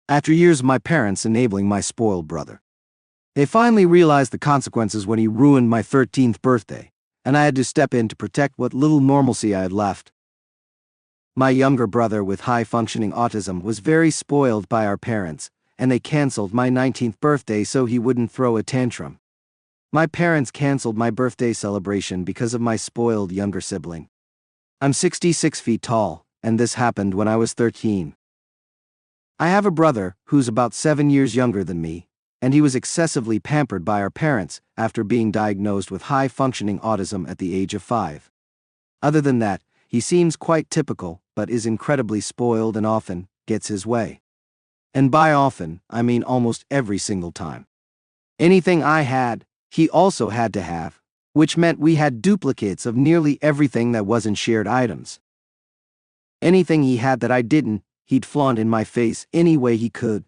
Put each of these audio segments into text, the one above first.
after years of my parents enabling my spoiled brother. They finally realized the consequences when he ruined my 13th birthday, and I had to step in to protect what little normalcy I had left. My younger brother with high-functioning autism was very spoiled by our parents, and they canceled my 19th birthday so he wouldn't throw a tantrum. My parents canceled my birthday celebration because of my spoiled younger sibling. I'm 66 feet tall, and this happened when I was 13. I have a brother who's about 7 years younger than me, and he was excessively pampered by our parents after being diagnosed with high-functioning autism at the age of 5. Other than that, he seems quite typical, but is incredibly spoiled and often gets his way. And by often, I mean almost every single time. Anything I had, he also had to have, which meant we had duplicates of nearly everything that wasn't shared items. Anything he had that I didn't, he'd flaunt in my face any way he could.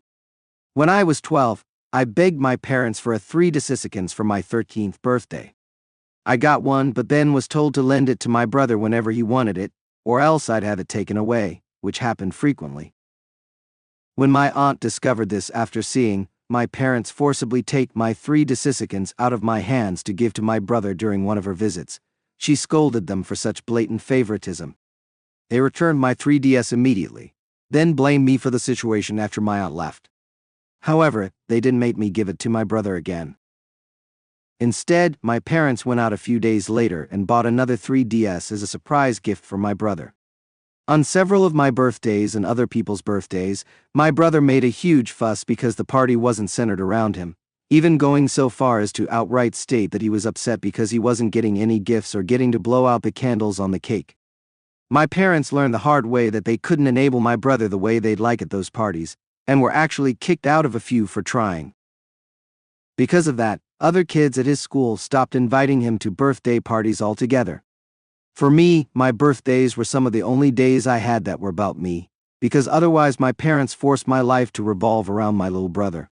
When I was 12, I begged my parents for a 3 desiccants for my 13th birthday. I got one but then was told to lend it to my brother whenever he wanted it, or else I'd have it taken away, which happened frequently. When my aunt discovered this after seeing my parents forcibly take my 3 desiccants out of my hands to give to my brother during one of her visits, she scolded them for such blatant favoritism. They returned my 3DS immediately, then blamed me for the situation after my aunt left. However, they didn't make me give it to my brother again. Instead, my parents went out a few days later and bought another 3DS as a surprise gift for my brother. On several of my birthdays and other people's birthdays, my brother made a huge fuss because the party wasn't centered around him, even going so far as to outright state that he was upset because he wasn't getting any gifts or getting to blow out the candles on the cake. My parents learned the hard way that they couldn't enable my brother the way they'd like at those parties, and were actually kicked out of a few for trying. Because of that, other kids at his school stopped inviting him to birthday parties altogether. For me, my birthdays were some of the only days I had that were about me, because otherwise my parents forced my life to revolve around my little brother.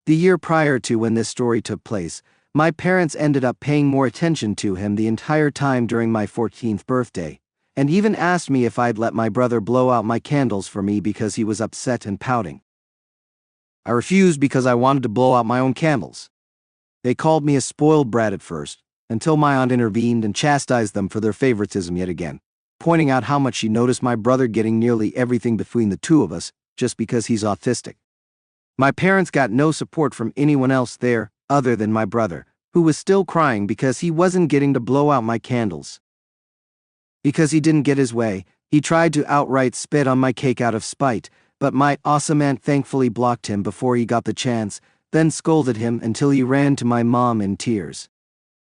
The year prior to when this story took place, my parents ended up paying more attention to him the entire time during my 14th birthday, and even asked me if I'd let my brother blow out my candles for me because he was upset and pouting. I refused because I wanted to blow out my own candles. They called me a spoiled brat at first, until my aunt intervened and chastised them for their favoritism yet again, pointing out how much she noticed my brother getting nearly everything between the two of us just because he's autistic. My parents got no support from anyone else there other than my brother, who was still crying because he wasn't getting to blow out my candles. Because he didn't get his way, he tried to outright spit on my cake out of spite, but my awesome aunt thankfully blocked him before he got the chance, then scolded him until he ran to my mom in tears.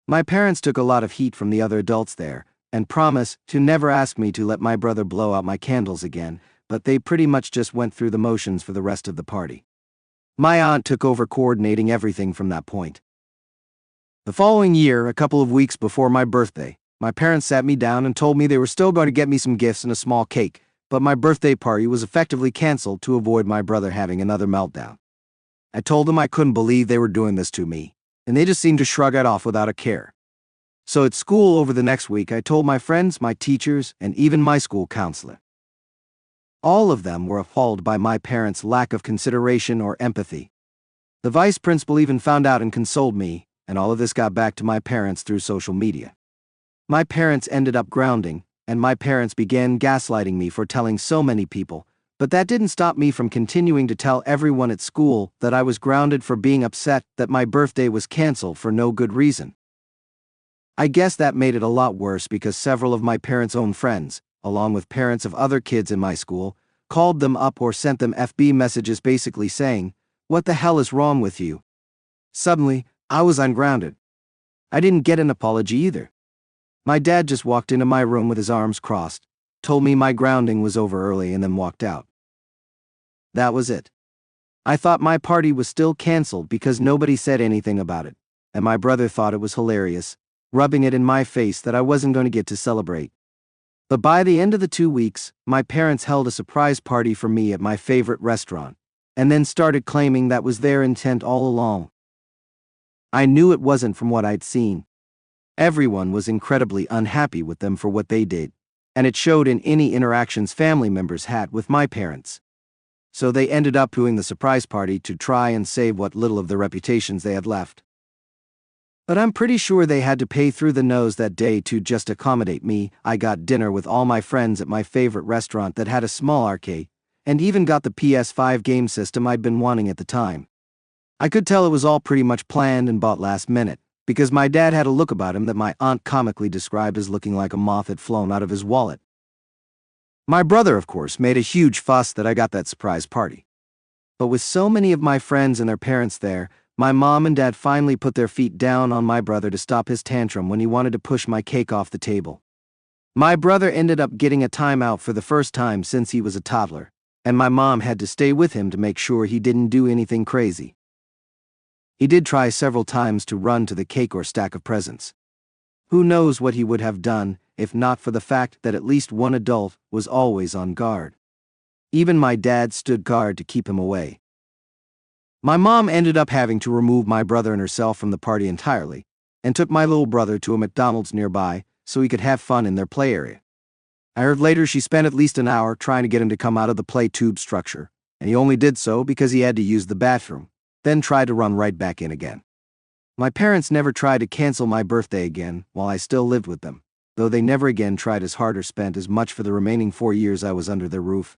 My parents took a lot of heat from the other adults there, and promised to never ask me to let my brother blow out my candles again, but they pretty much just went through the motions for the rest of the party. My aunt took over coordinating everything from that point. The following year, a couple of weeks before my birthday, my parents sat me down and told me they were still going to get me some gifts and a small cake, but my birthday party was effectively canceled to avoid my brother having another meltdown. I told them I couldn't believe they were doing this to me, and they just seemed to shrug it off without a care. So at school over the next week, I told my friends, my teachers, and even my school counselor. All of them were appalled by my parents' lack of consideration or empathy. The vice principal even found out and consoled me, and all of this got back to my parents through social media. My parents ended up grounding, and my parents began gaslighting me for telling so many people, but that didn't stop me from continuing to tell everyone at school that I was grounded for being upset that my birthday was canceled for no good reason. I guess that made it a lot worse because several of my parents' own friends, along with parents of other kids in my school, called them up or sent them FB messages basically saying, "What the hell is wrong with you?" Suddenly, I was ungrounded. I didn't get an apology either. My dad just walked into my room with his arms crossed, told me my grounding was over early, and then walked out. That was it. I thought my party was still canceled because nobody said anything about it, and my brother thought it was hilarious, rubbing it in my face that I wasn't going to get to celebrate. But by the end of the 2 weeks, my parents held a surprise party for me at my favorite restaurant, and then started claiming that was their intent all along. I knew it wasn't from what I'd seen. Everyone was incredibly unhappy with them for what they did, and it showed in any interactions family members had with my parents. so they ended up doing the surprise party to try and save what little of their reputations they had left. But I'm pretty sure they had to pay through the nose that day to just accommodate me. I got dinner with all my friends at my favorite restaurant that had a small arcade, and even got the PS5 game system I'd been wanting at the time. I could tell it was all pretty much planned and bought last minute, because my dad had a look about him that my aunt comically described as looking like a moth had flown out of his wallet. My brother, of course, made a huge fuss that I got that surprise party. But with so many of my friends and their parents there, my mom and dad finally put their feet down on my brother to stop his tantrum when he wanted to push my cake off the table. My brother ended up getting a timeout for the first time since he was a toddler, and my mom had to stay with him to make sure he didn't do anything crazy. He did try several times to run to the cake or stack of presents. Who knows what he would have done if not for the fact that at least one adult was always on guard. Even my dad stood guard to keep him away. My mom ended up having to remove my brother and herself from the party entirely, and took my little brother to a McDonald's nearby so he could have fun in their play area. I heard later she spent at least an hour trying to get him to come out of the play tube structure, and he only did so because he had to use the bathroom, then tried to run right back in again. My parents never tried to cancel my birthday again while I still lived with them, though they never again tried as hard or spent as much for the remaining 4 years I was under their roof.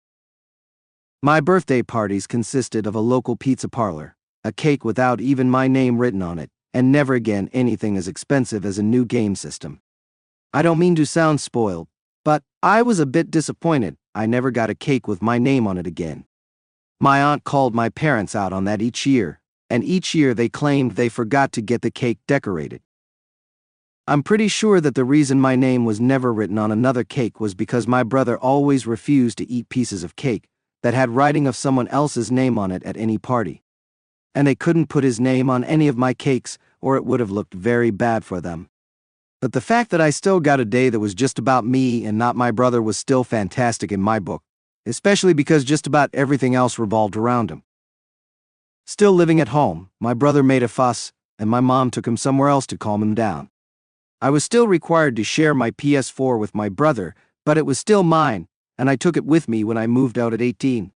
My birthday parties consisted of a local pizza parlor, a cake without even my name written on it, and never again anything as expensive as a new game system. I don't mean to sound spoiled, but I was a bit disappointed I never got a cake with my name on it again. My aunt called my parents out on that each year, and each year they claimed they forgot to get the cake decorated. I'm pretty sure that the reason my name was never written on another cake was because my brother always refused to eat pieces of cake that had writing of someone else's name on it at any party. And they couldn't put his name on any of my cakes, or it would have looked very bad for them. But the fact that I still got a day that was just about me and not my brother was still fantastic in my book, especially because just about everything else revolved around him. Still living at home, my brother made a fuss, and my mom took him somewhere else to calm him down. I was still required to share my PS4 with my brother, but it was still mine, and I took it with me when I moved out at 18.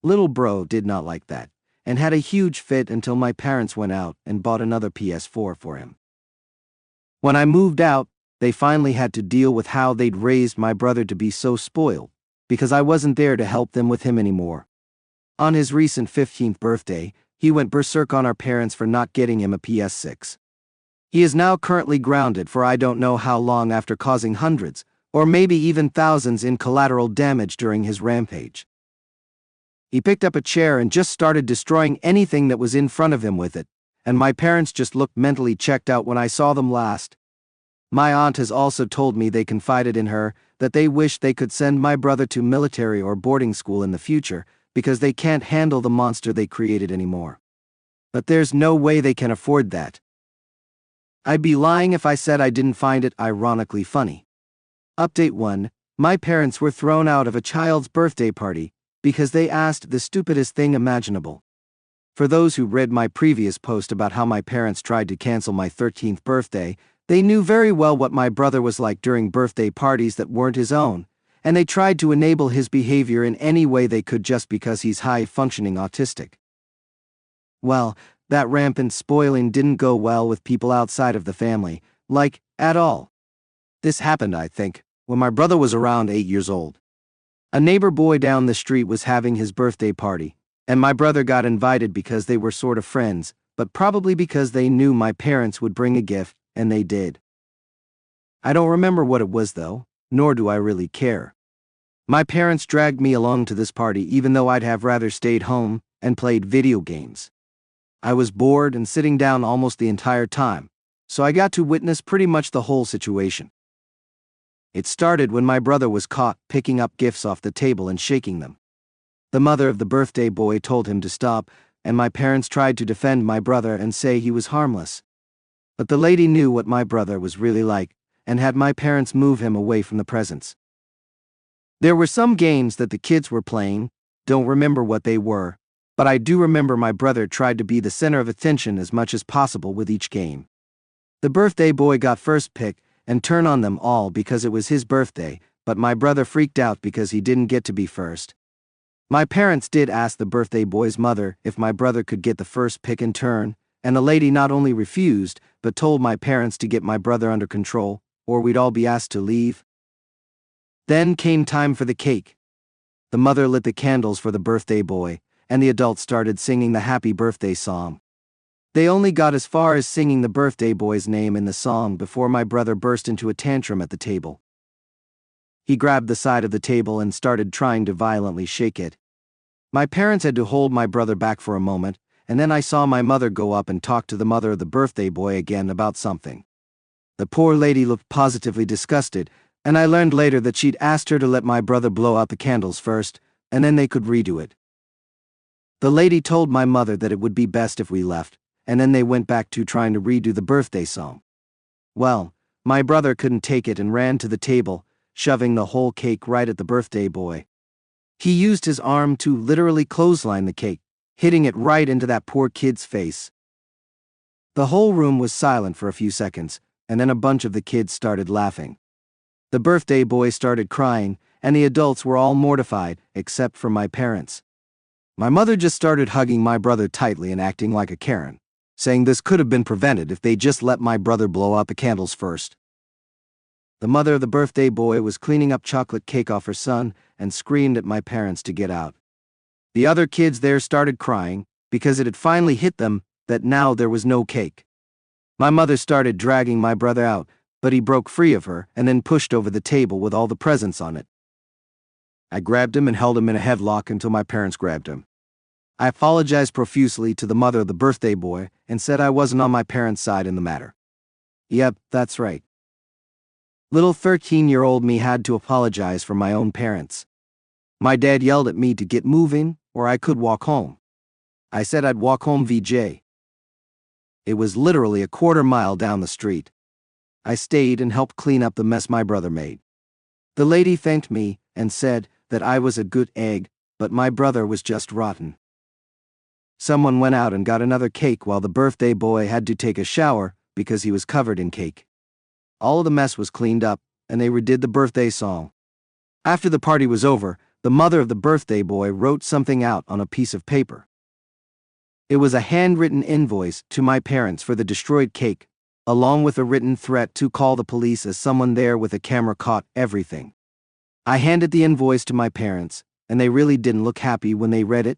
Little bro did not like that, and had a huge fit until my parents went out and bought another PS4 for him. When I moved out, they finally had to deal with how they'd raised my brother to be so spoiled, because I wasn't there to help them with him anymore. On his recent 15th birthday, he went berserk on our parents for not getting him a PS6. He is now currently grounded for I don't know how long after causing hundreds, or maybe even thousands in collateral damage during his rampage. He picked up a chair and just started destroying anything that was in front of him with it, and my parents just looked mentally checked out when I saw them last. My aunt has also told me they confided in her that they wish they could send my brother to military or boarding school in the future because they can't handle the monster they created anymore. But there's no way they can afford that. I'd be lying if I said I didn't find it ironically funny. Update 1. My parents were thrown out of a child's birthday party because they asked the stupidest thing imaginable. For those who read my previous post about how my parents tried to cancel my 13th birthday, they knew very well what my brother was like during birthday parties that weren't his own, and they tried to enable his behavior in any way they could just because he's high-functioning autistic. Well, that rampant spoiling didn't go well with people outside of the family, like, at all. This happened, I think, when my brother was around 8 years old. A neighbor boy down the street was having his birthday party, and my brother got invited because they were sort of friends, but probably because they knew my parents would bring a gift, and they did. I don't remember what it was though, nor do I really care. My parents dragged me along to this party even though I'd have rather stayed home and played video games. I was bored and sitting down almost the entire time, so I got to witness pretty much the whole situation. It started when my brother was caught picking up gifts off the table and shaking them. The mother of the birthday boy told him to stop, and my parents tried to defend my brother and say he was harmless. But the lady knew what my brother was really like, and had my parents move him away from the presents. There were some games that the kids were playing, don't remember what they were, but I do remember my brother tried to be the center of attention as much as possible with each game. The birthday boy got first pick and turned on them all because it was his birthday, but my brother freaked out because he didn't get to be first. My parents did ask the birthday boy's mother if my brother could get the first pick and turn, and the lady not only refused, but told my parents to get my brother under control, or we'd all be asked to leave. Then came time for the cake. The mother lit the candles for the birthday boy, and the adults started singing the happy birthday song. They only got as far as singing the birthday boy's name in the song before my brother burst into a tantrum at the table. He grabbed the side of the table and started trying to violently shake it. My parents had to hold my brother back for a moment, and then I saw my mother go up and talk to the mother of the birthday boy again about something. The poor lady looked positively disgusted, and I learned later that she'd asked her to let my brother blow out the candles first, and then they could redo it. The lady told my mother that it would be best if we left, and then they went back to trying to redo the birthday song. Well, my brother couldn't take it and ran to the table, shoving the whole cake right at the birthday boy. He used his arm to literally clothesline the cake, hitting it right into that poor kid's face. The whole room was silent for a few seconds, and then a bunch of the kids started laughing. The birthday boy started crying, and the adults were all mortified, except for my parents. My mother just started hugging my brother tightly and acting like a Karen, saying this could have been prevented if they just let my brother blow out the candles first. The mother of the birthday boy was cleaning up chocolate cake off her son and screamed at my parents to get out. The other kids there started crying because it had finally hit them that now there was no cake. My mother started dragging my brother out, but he broke free of her and then pushed over the table with all the presents on it. I grabbed him and held him in a headlock until my parents grabbed him. I apologized profusely to the mother of the birthday boy and said I wasn't on my parents' side in the matter. Yep, that's right. Little 13-year-old me had to apologize for my own parents. My dad yelled at me to get moving, or I could walk home. I said I'd walk home VJ. It was literally a quarter-mile down the street. I stayed and helped clean up the mess my brother made. The lady thanked me and said that I was a good egg, but my brother was just rotten. Someone went out and got another cake while the birthday boy had to take a shower because he was covered in cake. All of the mess was cleaned up, and they redid the birthday song. After the party was over, the mother of the birthday boy wrote something out on a piece of paper. It was a handwritten invoice to my parents for the destroyed cake, along with a written threat to call the police as someone there with a camera caught everything. I handed the invoice to my parents, and they really didn't look happy when they read it.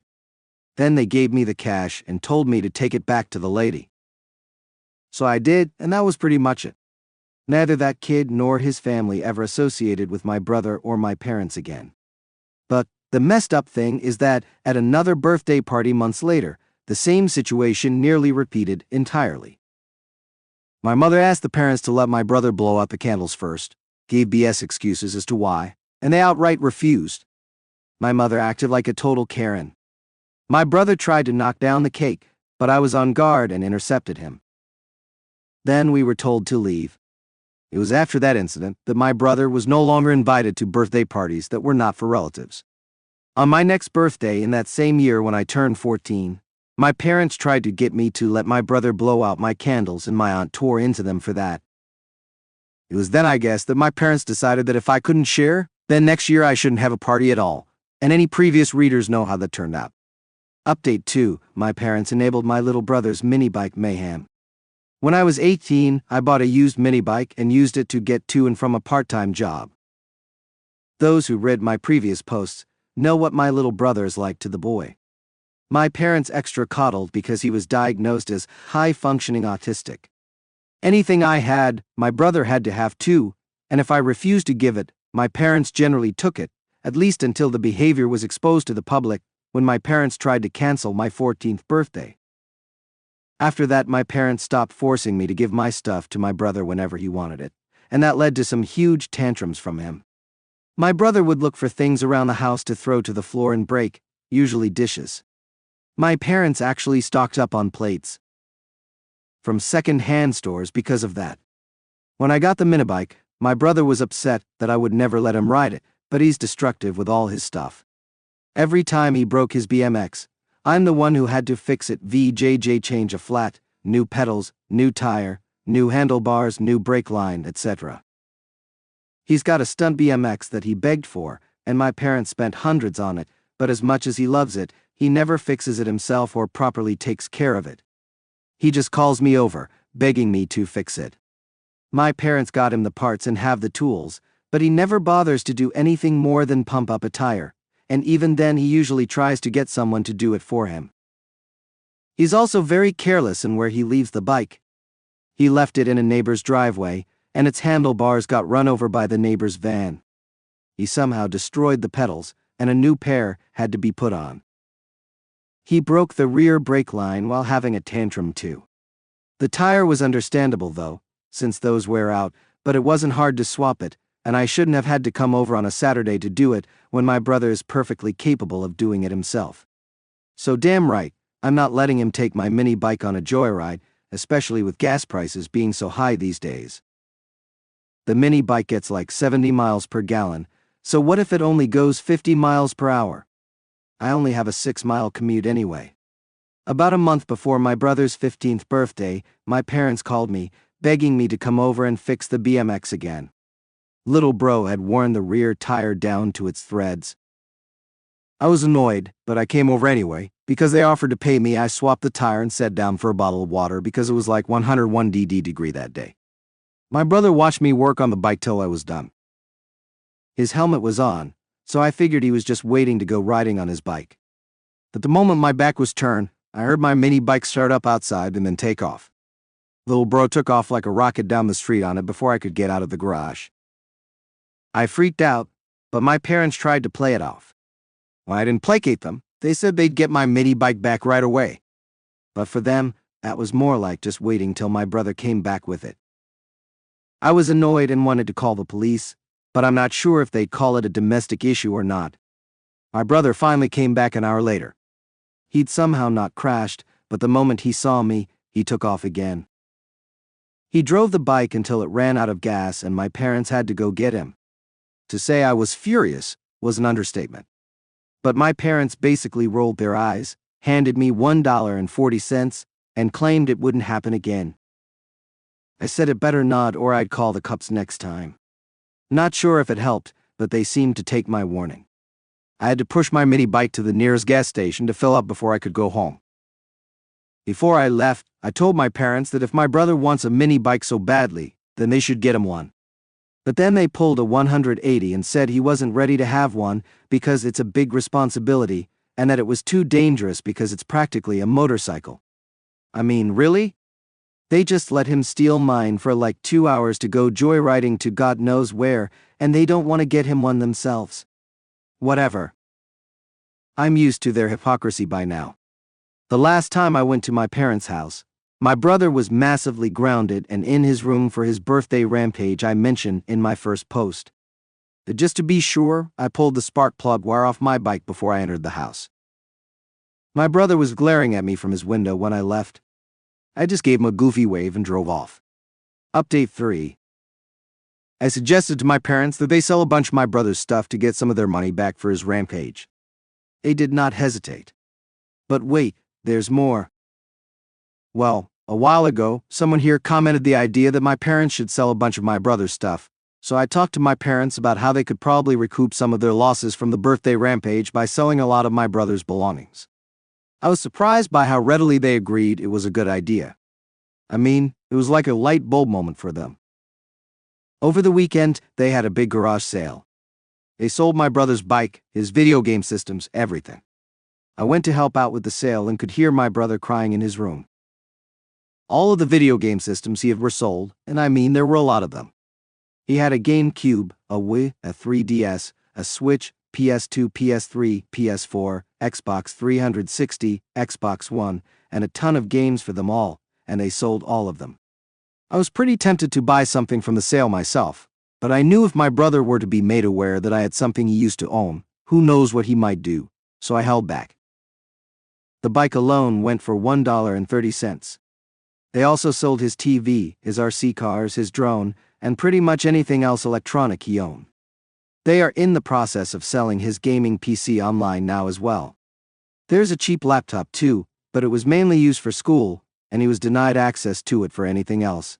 Then they gave me the cash and told me to take it back to the lady. So I did, and that was pretty much it. Neither that kid nor his family ever associated with my brother or my parents again. But the messed up thing is that at another birthday party months later, the same situation nearly repeated entirely. My mother asked the parents to let my brother blow out the candles first, gave BS excuses as to why, and they outright refused. My mother acted like a total Karen. My brother tried to knock down the cake, but I was on guard and intercepted him. Then we were told to leave. It was after that incident that my brother was no longer invited to birthday parties that were not for relatives. On my next birthday in that same year when I turned 14, my parents tried to get me to let my brother blow out my candles and my aunt tore into them for that. It was then, I guess, that my parents decided that if I couldn't share, then next year I shouldn't have a party at all, and any previous readers know how that turned out. Update 2, my parents enabled my little brother's mini bike mayhem. When I was 18, I bought a used mini bike and used it to get to and from a part-time job. Those who read my previous posts know what my little brother is like to the boy. My parents extra coddled because he was diagnosed as high-functioning autistic. Anything I had, my brother had to have too, and if I refused to give it, my parents generally took it, at least until the behavior was exposed to the public when my parents tried to cancel my 14th birthday. After that, my parents stopped forcing me to give my stuff to my brother whenever he wanted it, and that led to some huge tantrums from him. My brother would look for things around the house to throw to the floor and break, usually dishes. My parents actually stocked up on plates from second-hand stores because of that. When I got the minibike, my brother was upset that I would never let him ride it, but he's destructive with all his stuff. Every time he broke his BMX, I'm the one who had to fix it. VJJ, change a flat, new pedals, new tire, new handlebars, new brake line, etc. He's got a stunt BMX that he begged for, and my parents spent hundreds on it, but as much as he loves it, he never fixes it himself or properly takes care of it. He just calls me over, begging me to fix it. My parents got him the parts and have the tools, but he never bothers to do anything more than pump up a tire, and even then he usually tries to get someone to do it for him. He's also very careless in where he leaves the bike. He left it in a neighbor's driveway, and its handlebars got run over by the neighbor's van. He somehow destroyed the pedals, and a new pair had to be put on. He broke the rear brake line while having a tantrum too. The tire was understandable though, since those wear out, but it wasn't hard to swap it, and I shouldn't have had to come over on a Saturday to do it when my brother is perfectly capable of doing it himself. So damn right, I'm not letting him take my mini bike on a joyride, especially with gas prices being so high these days. The mini bike gets like 70 miles per gallon, so what if it only goes 50 miles per hour? I only have a 6-mile commute anyway. About a month before my brother's 15th birthday, my parents called me, begging me to come over and fix the BMX again. Little bro had worn the rear tire down to its threads. I was annoyed, but I came over anyway. Because they offered to pay me, I swapped the tire and sat down for a bottle of water because it was like 101 degree that day. My brother watched me work on the bike till I was done. His helmet was on, so I figured he was just waiting to go riding on his bike. But the moment my back was turned, I heard my mini bike start up outside and then take off. Little bro took off like a rocket down the street on it before I could get out of the garage. I freaked out, but my parents tried to play it off. When I didn't placate them, they said they'd get my mini bike back right away. But for them, that was more like just waiting till my brother came back with it. I was annoyed and wanted to call the police, but I'm not sure if they'd call it a domestic issue or not. My brother finally came back an hour later. He'd somehow not crashed, but the moment he saw me, he took off again. He drove the bike until it ran out of gas and my parents had to go get him. To say I was furious was an understatement. But my parents basically rolled their eyes, handed me $1.40, and claimed it wouldn't happen again. I said it better not or I'd call the cops next time. Not sure if it helped, but they seemed to take my warning. I had to push my mini bike to the nearest gas station to fill up before I could go home. Before I left, I told my parents that if my brother wants a mini bike so badly, then they should get him one. But then they pulled a 180 and said he wasn't ready to have one because it's a big responsibility and that it was too dangerous because it's practically a motorcycle. I mean, really? They just let him steal mine for like 2 hours to go joyriding to God knows where, and they don't want to get him one themselves. Whatever. I'm used to their hypocrisy by now. The last time I went to my parents' house, my brother was massively grounded and in his room for his birthday rampage I mentioned in my first post. Just to be sure, I pulled the spark plug wire off my bike before I entered the house. My brother was glaring at me from his window when I left. I just gave him a goofy wave and drove off. Update 3. I suggested to my parents that they sell a bunch of my brother's stuff to get some of their money back for his rampage. They did not hesitate. But wait, there's more. Well, a while ago, someone here commented the idea that my parents should sell a bunch of my brother's stuff, so I talked to my parents about how they could probably recoup some of their losses from the birthday rampage by selling a lot of my brother's belongings. I was surprised by how readily they agreed it was a good idea. I mean, it was like a light bulb moment for them. Over the weekend, they had a big garage sale. They sold my brother's bike, his video game systems, everything. I went to help out with the sale and could hear my brother crying in his room. All of the video game systems he had were sold, and I mean there were a lot of them. He had a GameCube, a Wii, a 3DS, a Switch, PS2, PS3, PS4, Xbox 360, Xbox One, and a ton of games for them all, and they sold all of them. I was pretty tempted to buy something from the sale myself, but I knew if my brother were to be made aware that I had something he used to own, who knows what he might do, so I held back. The bike alone went for $1.30. They also sold his TV, his RC cars, his drone, and pretty much anything else electronic he owned. They are in the process of selling his gaming PC online now as well. There's a cheap laptop too, but it was mainly used for school, and he was denied access to it for anything else.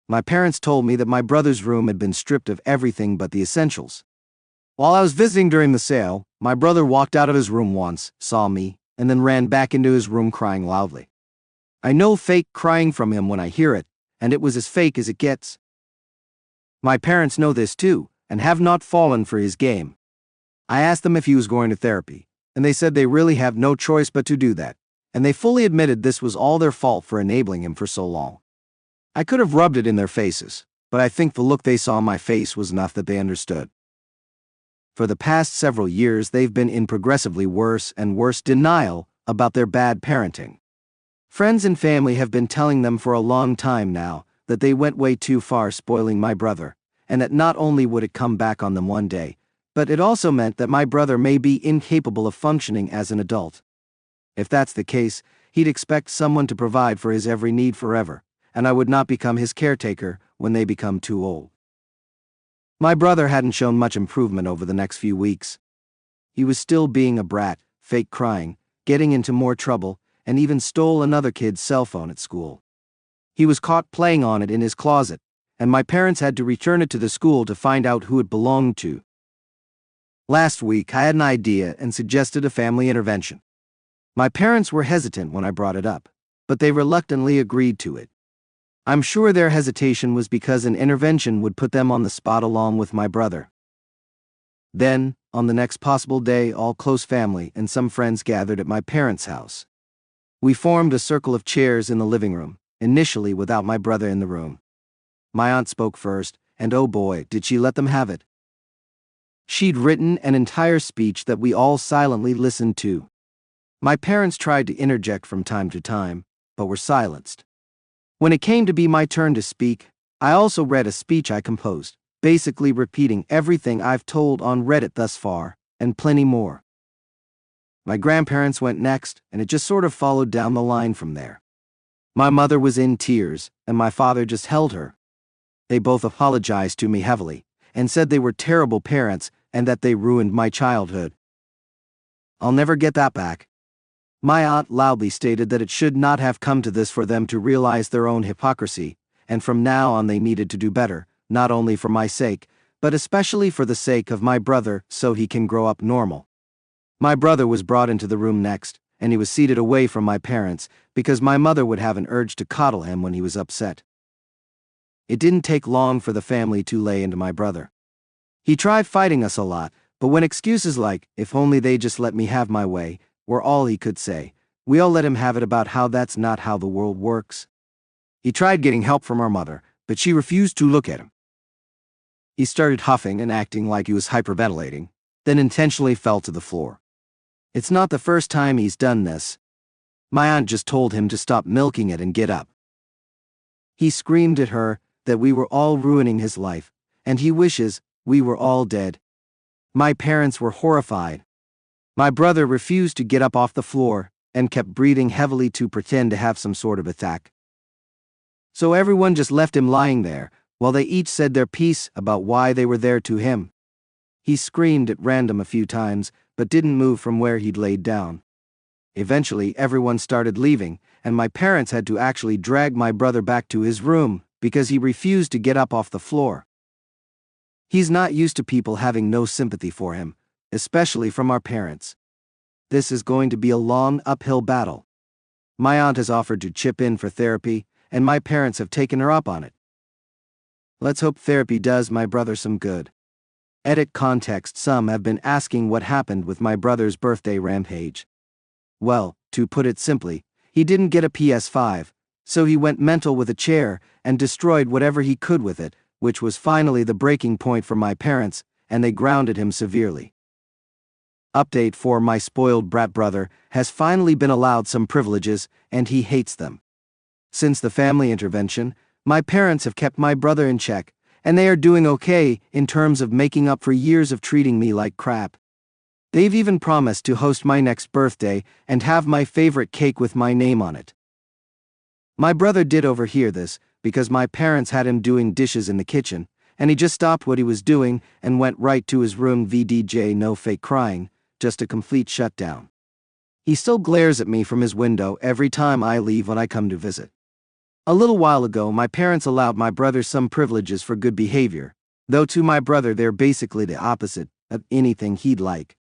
My parents told me that my brother's room had been stripped of everything but the essentials. While I was visiting during the sale, My brother walked out of his room once, saw me, and then ran back into his room crying loudly. I know fake crying from him when I hear it, and it was as fake as it gets. My parents know this too, and have not fallen for his game. I asked them if he was going to therapy, and they said they really have no choice but to do that, and they fully admitted this was all their fault for enabling him for so long. I could have rubbed it in their faces, but I think the look they saw on my face was enough that they understood. For the past several years, they've been in progressively worse and worse denial about their bad parenting. Friends and family have been telling them for a long time now that they went way too far spoiling my brother, and that not only would it come back on them one day, but it also meant that my brother may be incapable of functioning as an adult. If that's the case, he'd expect someone to provide for his every need forever, and I would not become his caretaker when they become too old. My brother hadn't shown much improvement over the next few weeks. He was still being a brat, fake crying, getting into more trouble, and even stole another kid's cell phone at school. He was caught playing on it in his closet, and my parents had to return it to the school to find out who it belonged to. Last week, I had an idea and suggested a family intervention. My parents were hesitant when I brought it up, but they reluctantly agreed to it. I'm sure their hesitation was because an intervention would put them on the spot along with my brother. Then, on the next possible day, all close family and some friends gathered at my parents' house. We formed a circle of chairs in the living room, initially without my brother in the room. My aunt spoke first, and oh boy, did she let them have it. She'd written an entire speech that we all silently listened to. My parents tried to interject from time to time, but were silenced. When it came to be my turn to speak, I also read a speech I composed, basically repeating everything I've told on Reddit thus far, and plenty more. My grandparents went next, and it just sort of followed down the line from there. My mother was in tears, and my father just held her. They both apologized to me heavily, and said they were terrible parents and that they ruined my childhood. I'll never get that back. My aunt loudly stated that it should not have come to this for them to realize their own hypocrisy, and from now on they needed to do better, not only for my sake, but especially for the sake of my brother so he can grow up normal. My brother was brought into the room next, and he was seated away from my parents because my mother would have an urge to coddle him when he was upset. It didn't take long for the family to lay into my brother. He tried fighting us a lot, but when excuses like, if only they just let me have my way, were all he could say, we all let him have it about how that's not how the world works. He tried getting help from our mother, but she refused to look at him. He started huffing and acting like he was hyperventilating, then intentionally fell to the floor. It's not the first time he's done this. My aunt just told him to stop milking it and get up. He screamed at her that we were all ruining his life, and he wishes we were all dead. My parents were horrified. My brother refused to get up off the floor and kept breathing heavily to pretend to have some sort of attack. So everyone just left him lying there, while they each said their piece about why they were there to him. He screamed at random a few times, but didn't move from where he'd laid down. Eventually, everyone started leaving, and my parents had to actually drag my brother back to his room because he refused to get up off the floor. He's not used to people having no sympathy for him, especially from our parents. This is going to be a long uphill battle. My aunt has offered to chip in for therapy, and my parents have taken her up on it. Let's hope therapy does my brother some good. Edit context: some have been asking what happened with my brother's birthday rampage. Well, to put it simply, he didn't get a PS5, so he went mental with a chair and destroyed whatever he could with it, which was finally the breaking point for my parents, and they grounded him severely. Update: for my spoiled brat brother has finally been allowed some privileges, and he hates them. Since the family intervention, my parents have kept my brother in check, and they are doing okay in terms of making up for years of treating me like crap. They've even promised to host my next birthday and have my favorite cake with my name on it. My brother did overhear this because my parents had him doing dishes in the kitchen, and he just stopped what he was doing and went right to his room. VDJ: no fake crying, just a complete shutdown. He still glares at me from his window every time I leave when I come to visit. A little while ago, my parents allowed my brother some privileges for good behavior, though to my brother they're basically the opposite of anything he'd like.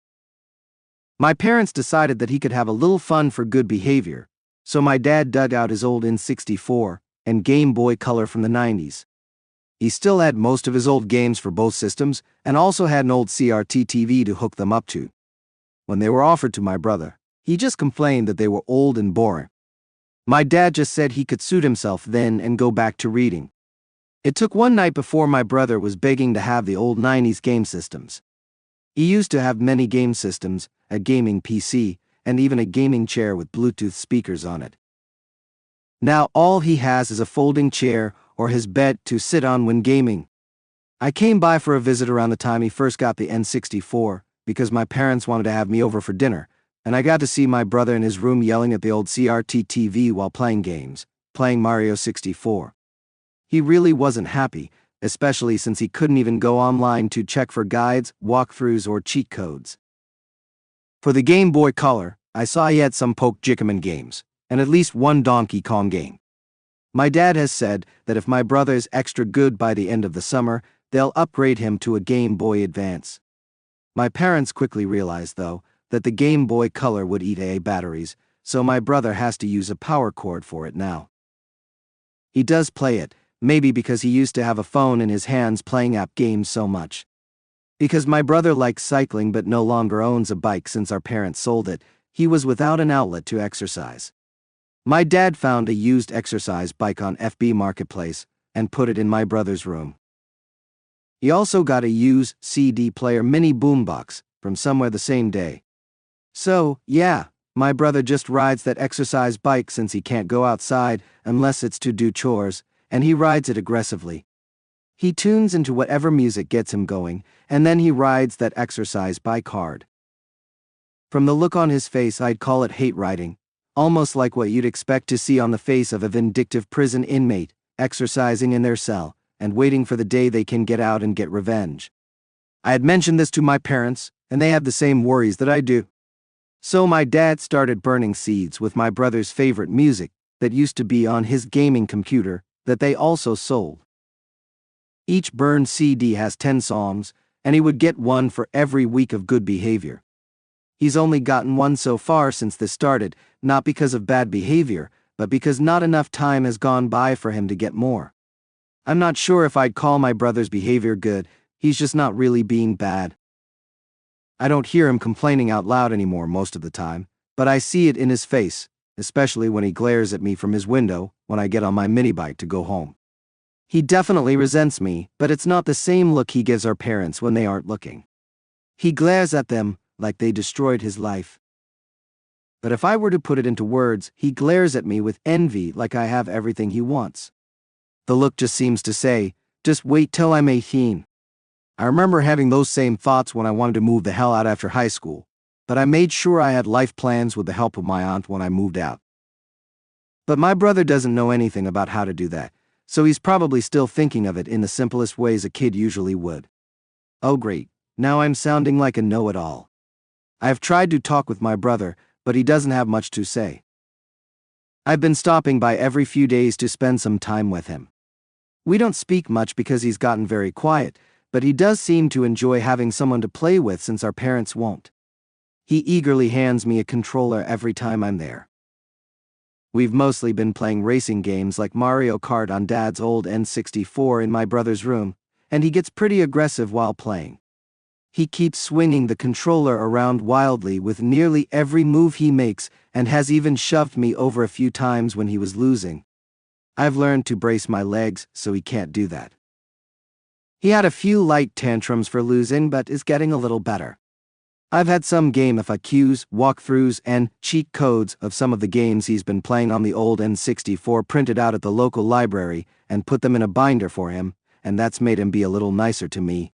My parents decided that he could have a little fun for good behavior, so my dad dug out his old N64 and Game Boy Color from the 90s. He still had most of his old games for both systems and also had an old CRT TV to hook them up to. When they were offered to my brother, he just complained that they were old and boring. My dad just said he could suit himself then and go back to reading. It took one night before my brother was begging to have the old 90s game systems. He used to have many game systems, a gaming PC, and even a gaming chair with Bluetooth speakers on it. Now all he has is a folding chair or his bed to sit on when gaming. I came by for a visit around the time he first got the N64 because my parents wanted to have me over for dinner, and I got to see my brother in his room yelling at the old CRT TV while playing games, playing Mario 64. He really wasn't happy, especially since he couldn't even go online to check for guides, walkthroughs, or cheat codes. For the Game Boy Color, I saw he had some Poke-Jickaman games, and at least one Donkey Kong game. My dad has said that if my brother is extra good by the end of the summer, they'll upgrade him to a Game Boy Advance. My parents quickly realized, though, that the Game Boy Color would eat AA batteries, so my brother has to use a power cord for it now. He does play it, maybe because he used to have a phone in his hands playing app games so much. Because my brother likes cycling but no longer owns a bike since our parents sold it, he was without an outlet to exercise. My dad found a used exercise bike on FB Marketplace and put it in my brother's room. He also got a used CD player mini boombox from somewhere the same day. So, yeah, my brother just rides that exercise bike since he can't go outside unless it's to do chores, and he rides it aggressively. He tunes into whatever music gets him going, and then he rides that exercise bike hard. From the look on his face, I'd call it hate riding, almost like what you'd expect to see on the face of a vindictive prison inmate, exercising in their cell, and waiting for the day they can get out and get revenge. I had mentioned this to my parents, and they have the same worries that I do. So my dad started burning seeds with my brother's favorite music that used to be on his gaming computer that they also sold. Each burned CD has 10 songs, and he would get one for every week of good behavior. He's only gotten one so far since this started, not because of bad behavior, but because not enough time has gone by for him to get more. I'm not sure if I'd call my brother's behavior good, he's just not really being bad. I don't hear him complaining out loud anymore most of the time, but I see it in his face, especially when he glares at me from his window when I get on my mini bike to go home. He definitely resents me, but it's not the same look he gives our parents when they aren't looking. He glares at them like they destroyed his life. But if I were to put it into words, he glares at me with envy like I have everything he wants. The look just seems to say, just wait till I'm 18. I remember having those same thoughts when I wanted to move the hell out after high school, but I made sure I had life plans with the help of my aunt when I moved out. But my brother doesn't know anything about how to do that, so he's probably still thinking of it in the simplest ways a kid usually would. Oh great, now I'm sounding like a know-it-all. I have tried to talk with my brother, but he doesn't have much to say. I've been stopping by every few days to spend some time with him. We don't speak much because he's gotten very quiet, but he does seem to enjoy having someone to play with since our parents won't. He eagerly hands me a controller every time I'm there. We've mostly been playing racing games like Mario Kart on Dad's old N64 in my brother's room, and he gets pretty aggressive while playing. He keeps swinging the controller around wildly with nearly every move he makes and has even shoved me over a few times when he was losing. I've learned to brace my legs so he can't do that. He had a few light tantrums for losing but is getting a little better. I've had some game FAQs, walkthroughs, and cheat codes of some of the games he's been playing on the old N64 printed out at the local library and put them in a binder for him, and that's made him be a little nicer to me.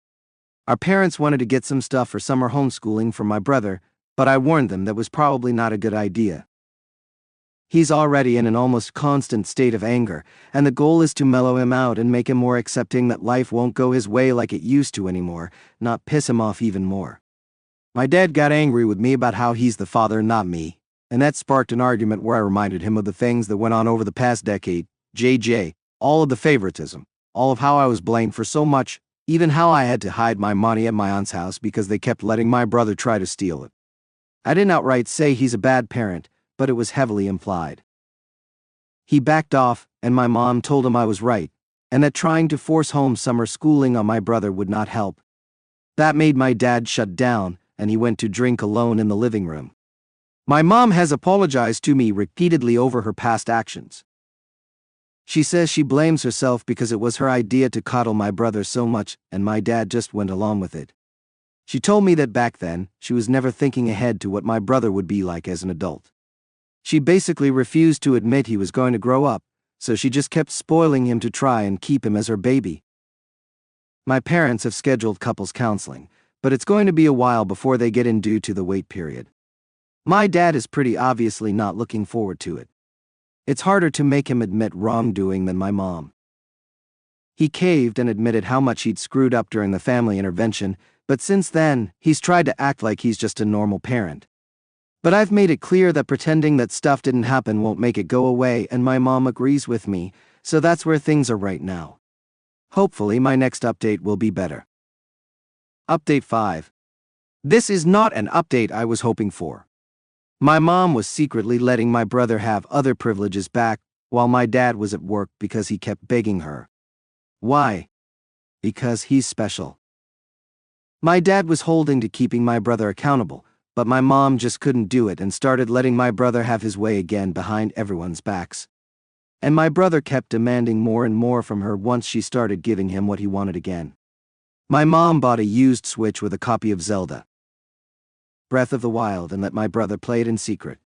Our parents wanted to get some stuff for summer homeschooling for my brother, but I warned them that was probably not a good idea. He's already in an almost constant state of anger, and the goal is to mellow him out and make him more accepting that life won't go his way like it used to anymore, not piss him off even more. My dad got angry with me about how he's the father, not me, and that sparked an argument where I reminded him of the things that went on over the past decade, JJ, all of the favoritism, all of how I was blamed for so much, even how I had to hide my money at my aunt's house because they kept letting my brother try to steal it. I didn't outright say he's a bad parent, but it was heavily implied. He backed off, and my mom told him I was right, and that trying to force home summer schooling on my brother would not help. That made my dad shut down, and he went to drink alone in the living room. My mom has apologized to me repeatedly over her past actions. She says she blames herself because it was her idea to coddle my brother so much, and my dad just went along with it. She told me that back then, she was never thinking ahead to what my brother would be like as an adult. She basically refused to admit he was going to grow up, so she just kept spoiling him to try and keep him as her baby. My parents have scheduled couples counseling, but it's going to be a while before they get in due to the wait period. My dad is pretty obviously not looking forward to it. It's harder to make him admit wrongdoing than my mom. He caved and admitted how much he'd screwed up during the family intervention, but since then, he's tried to act like he's just a normal parent. But I've made it clear that pretending that stuff didn't happen won't make it go away, and my mom agrees with me, so that's where things are right now. Hopefully my next update will be better. Update 5. This is not an update I was hoping for. My mom was secretly letting my brother have other privileges back while my dad was at work because he kept begging her. Why? Because he's special. My dad was holding to keeping my brother accountable, but my mom just couldn't do it and started letting my brother have his way again behind everyone's backs. And my brother kept demanding more and more from her once she started giving him what he wanted again. My mom bought a used Switch with a copy of Zelda Breath of the Wild and let my brother play it in secret.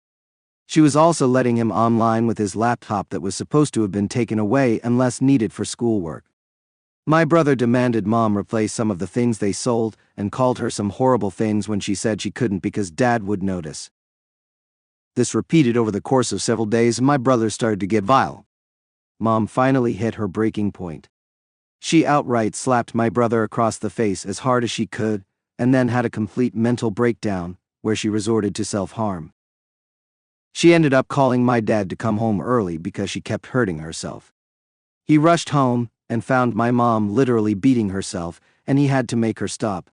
She was also letting him online with his laptop that was supposed to have been taken away unless needed for schoolwork. My brother demanded mom replace some of the things they sold and called her some horrible things when she said she couldn't because dad would notice. This repeated over the course of several days and my brother started to get vile. Mom finally hit her breaking point. She outright slapped my brother across the face as hard as she could, and then had a complete mental breakdown, where she resorted to self-harm. She ended up calling my dad to come home early because she kept hurting herself. He rushed home and found my mom literally beating herself, and he had to make her stop.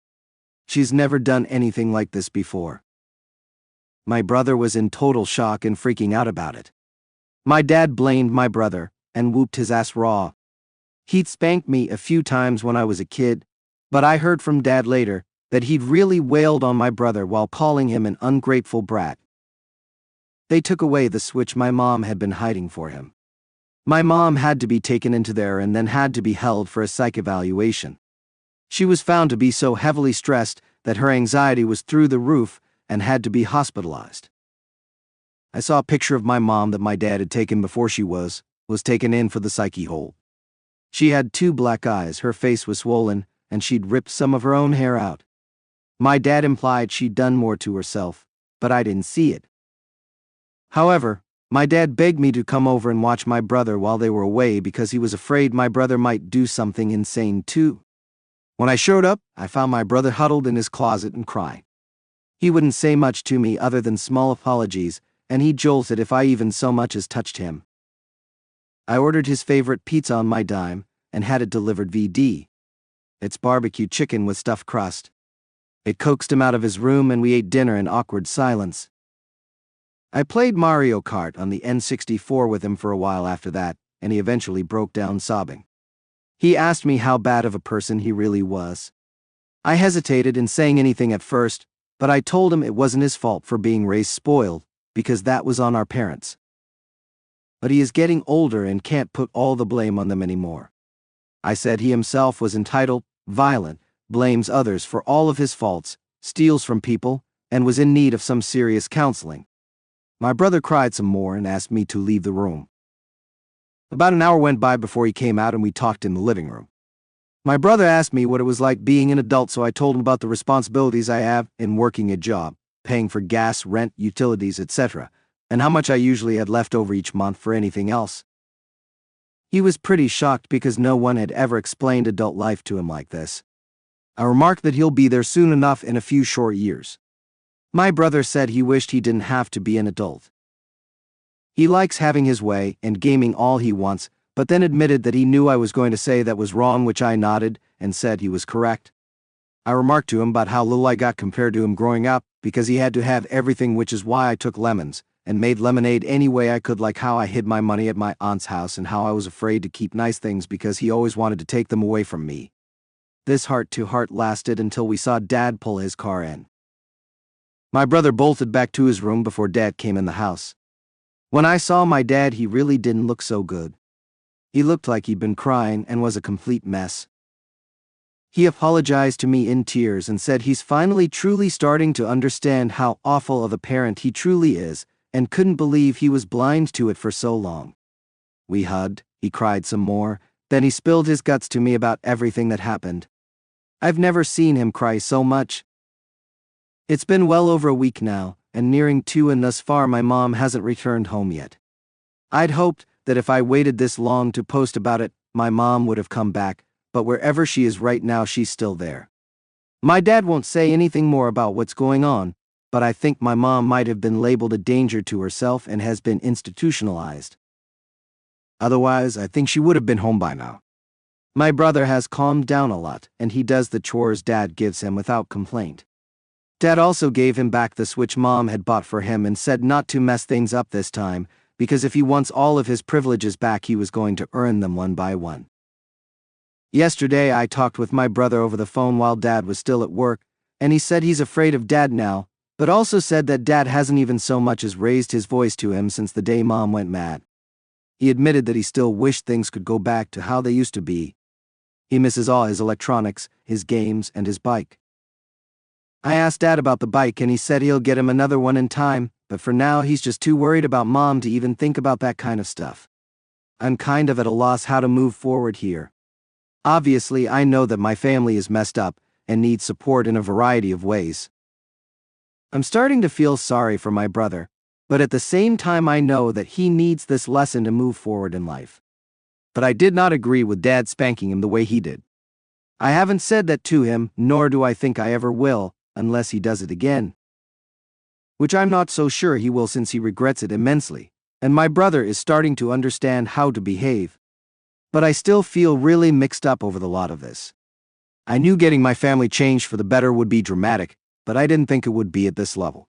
She's never done anything like this before. My brother was in total shock and freaking out about it. My dad blamed my brother and whooped his ass raw. He'd spanked me a few times when I was a kid, but I heard from dad later that he'd really wailed on my brother while calling him an ungrateful brat. They took away the Switch my mom had been hiding for him. My mom had to be taken into there and then had to be held for a psych evaluation. She was found to be so heavily stressed that her anxiety was through the roof and had to be hospitalized. I saw a picture of my mom that my dad had taken before she was taken in for the psyche hold. She had 2 black eyes, her face was swollen, and she'd ripped some of her own hair out. My dad implied she'd done more to herself, but I didn't see it. However, my dad begged me to come over and watch my brother while they were away because he was afraid my brother might do something insane too. When I showed up, I found my brother huddled in his closet and crying. He wouldn't say much to me other than small apologies, and he jolted if I even so much as touched him. I ordered his favorite pizza on my dime and had it delivered VD. It's barbecue chicken with stuffed crust. It coaxed him out of his room and we ate dinner in awkward silence. I played Mario Kart on the N64 with him for a while after that, and he eventually broke down sobbing. He asked me how bad of a person he really was. I hesitated in saying anything at first, but I told him it wasn't his fault for being raised spoiled, because that was on our parents. But he is getting older and can't put all the blame on them anymore. I said he himself was entitled, violent, blames others for all of his faults, steals from people, and was in need of some serious counseling. My brother cried some more and asked me to leave the room. About an hour went by before he came out and we talked in the living room. My brother asked me what it was like being an adult, so I told him about the responsibilities I have in working a job, paying for gas, rent, utilities, etc., and how much I usually had left over each month for anything else. He was pretty shocked because no one had ever explained adult life to him like this. I remarked that he'll be there soon enough in a few short years. My brother said he wished he didn't have to be an adult. He likes having his way and gaming all he wants, but then admitted that he knew I was going to say that was wrong, which I nodded and said he was correct. I remarked to him about how little I got compared to him growing up, because he had to have everything, which is why I took lemons and made lemonade any way I could, like how I hid my money at my aunt's house and how I was afraid to keep nice things because he always wanted to take them away from me. This heart-to-heart lasted until we saw Dad pull his car in. My brother bolted back to his room before Dad came in the house. When I saw my dad, he really didn't look so good. He looked like he'd been crying and was a complete mess. He apologized to me in tears and said he's finally truly starting to understand how awful of a parent he truly is, and couldn't believe he was blind to it for so long. We hugged, he cried some more, then he spilled his guts to me about everything that happened. I've never seen him cry so much. It's been well over a week now, and nearing 2, and thus far my mom hasn't returned home yet. I'd hoped that if I waited this long to post about it, my mom would have come back, but wherever she is right now, she's still there. My dad won't say anything more about what's going on, but I think my mom might have been labeled a danger to herself and has been institutionalized. Otherwise, I think she would have been home by now. My brother has calmed down a lot, and he does the chores Dad gives him without complaint. Dad also gave him back the Switch Mom had bought for him and said not to mess things up this time, because if he wants all of his privileges back, he was going to earn them one by one. Yesterday I talked with my brother over the phone while Dad was still at work, and he said he's afraid of Dad now, but also said that Dad hasn't even so much as raised his voice to him since the day Mom went mad. He admitted that he still wished things could go back to how they used to be. He misses all his electronics, his games, and his bike. I asked Dad about the bike and he said he'll get him another one in time, but for now he's just too worried about Mom to even think about that kind of stuff. I'm kind of at a loss how to move forward here. Obviously, I know that my family is messed up and needs support in a variety of ways. I'm starting to feel sorry for my brother, but at the same time I know that he needs this lesson to move forward in life. But I did not agree with Dad spanking him the way he did. I haven't said that to him, nor do I think I ever will, unless he does it again. Which I'm not so sure he will, since he regrets it immensely, and my brother is starting to understand how to behave. But I still feel really mixed up over the lot of this. I knew getting my family changed for the better would be dramatic, but I didn't think it would be at this level.